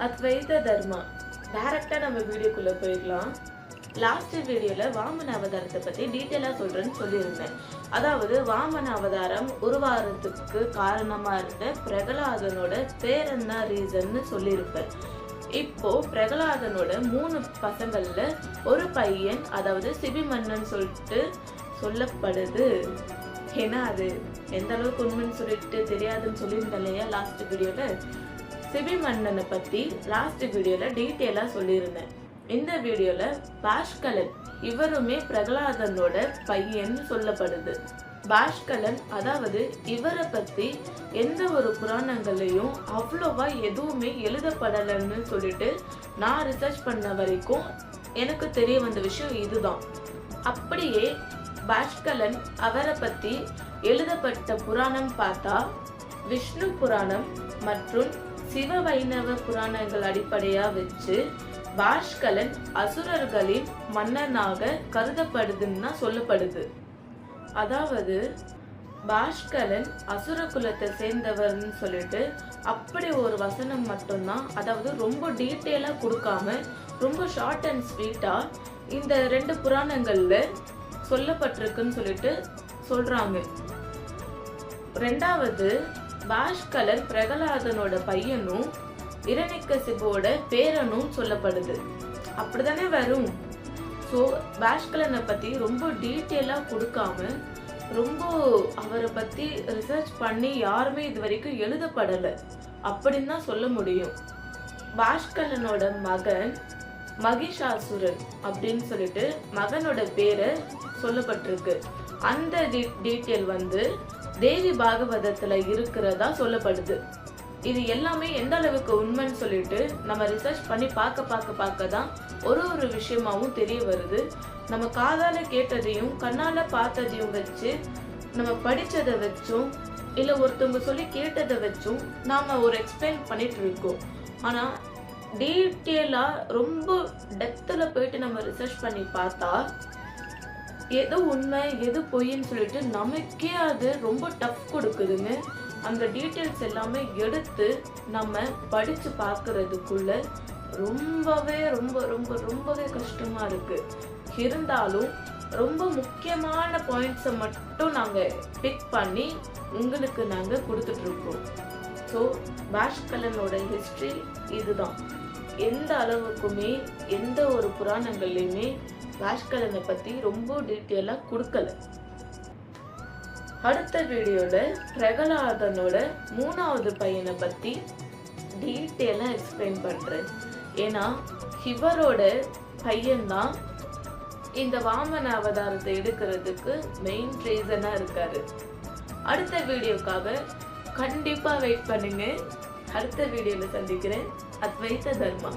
அத்வைத தர்மா. டைரக்டா நம்ம வீடியோக்குள்ள போயிடலாம். லாஸ்ட் வீடியோல வாமன அவதாரத்தை பத்தி டீட்டெயிலா சொல்றேன்னு சொல்லியிருந்தேன். அதாவது வாமன அவதாரம் உருவாகிறதுக்கு காரணமா இருந்த பிரகலாதனோட பேர் என்ன ரீசன்னு சொல்லியிருப்பேன். இப்போ பிரகலாதனோட 3 பசங்கள்ல ஒரு பையன், அதாவது சிபிமன்னன் சொல்லிட்டு சொல்லப்படுது. ஏன்னா அது எந்த அளவுக்கு உண்மைன்னு சொல்லிட்டு தெரியாதுன்னு சொல்லியிருந்தேன் இல்லையா லாஸ்ட் வீடியோல. சிபிமன்னனை பத்தி லாஸ்ட் வீடியோல டீட்டெயிலா சொல்லியிருந்தேன். இந்த வீடியோல பாஷ்கலன், இவருமே பிரகலாதனோட பையன் சொல்லப்படுது. பாஷ்கலன், அதாவது இவரை பத்தி எந்த ஒரு புராணங்களையும் அவ்வளோவா எதுவுமே எழுதப்படலைன்னு சொல்லிட்டு நான் ரிசர்ச் பண்ண வரைக்கும் எனக்கு தெரிய வந்த விஷயம் இதுதான். அப்படியே பாஷ்கலன் அவரை பத்தி எழுதப்பட்ட புராணம் பார்த்தா விஷ்ணு புராணம் மற்றும் சிவ வைணவ புராணங்கள் அடிப்படையா வச்சு பாஷ்கலன் அசுரர்களின் மன்னனாக கருதப்படுதுன்னா சொல்லப்படுது. அதாவது பாஷ்கலன் அசுர குலத்தை சேர்ந்தவர்னு சொல்லிட்டு அப்படி ஒரு வசனம் மட்டும்தான், அதாவது ரொம்ப டீட்டெயிலா கொடுக்காம ரொம்ப ஷார்ட் அண்ட் ஸ்வீட்டா இந்த 2 புராணங்கள்ல சொல்லப்பட்டிருக்குன்னு சொல்லிட்டு சொல்றாங்க. 2வது, பாஷ்கலன் பிரகலாதனோட பையனும் இரணிக்கசிபோட பேரனும் சொல்லப்படுது. அப்படிதானே வரும். ஸோ பாஷ்கலனை பத்தி ரொம்ப டீட்டெயிலா கொடுக்காம ரொம்ப அவரை பத்தி ரிசர்ச் பண்ணி யாருமே இது வரைக்கும் எழுதப்படலை அப்படின்னு தான் சொல்ல முடியும். பாஷ்கலனோட மகன் மகிஷாசுரன் அப்படின்னு சொல்லிட்டு மகனோட பேரை சொல்லப்பட்டிருக்கு. அந்த டீட்டெயில் தேவி பாகவதத்துல இருக்கிறதா சொல்லப்படுது. இது எல்லாமே எந்த அளவுக்கு உண்மைன்னு சொல்லிட்டு நம்ம ரிசர்ச் பண்ணி பார்க்க தான் ஒரு விஷயமாவும் தெரிய வருது. நம்ம காதால கேட்டதையும் கண்ணால பார்த்ததையும் வச்சு, நம்ம படிச்சதை வச்சும் இல்ல ஒருத்தவங்க சொல்லி கேட்டதை வச்சும் நாம ஒரு எக்ஸ்பிளைன் பண்ணிட்டு இருக்கோம். ஆனா டீட்டெயிலா ரொம்ப டெப்த்ல போயிட்டு நம்ம ரிசர்ச் பண்ணி பார்த்தா எது உண்மை எது பொய்ன்னு சொல்லிட்டு நமக்கே அது ரொம்ப டஃப் கொடுக்குதுங்க. அந்த டீட்டெயில்ஸ் எல்லாமே எடுத்து நம்ம படிச்சு பார்க்கறதுக்குள்ள ரொம்பவே கஷ்டமா இருக்கு. இருந்தாலும் ரொம்ப முக்கியமான பாயிண்ட்ஸை மட்டும் நாங்க பிக் பண்ணி உங்களுக்கு நாங்க கொடுத்துட்டு இருக்கோம். ஸோ பாஷ்கலனோட ஹிஸ்டரி இதுதான். எந்த அளவுக்குமே எந்த ஒரு புராணங்கள்லையுமே பாஷ்கலனை பத்தி ரொம்ப டீட்டெயிலா கொடுக்கல. அடுத்த வீடியோல பிரகலாதனோட 3வது பையனை பத்தி டீட்டெயிலா எக்ஸ்பிளைன் பண்றேன். ஏன்னா இவரோட பையன்தான் இந்த வாமன அவதாரத்தை எடுக்கிறதுக்கு மெயின் ரீசனா இருக்காரு. அடுத்த வீடியோக்காக கண்டிப்பா வெயிட் பண்ணுங்க. அடுத்த வீடியோல சந்திக்கிறேன். அத்வைத தர்மா.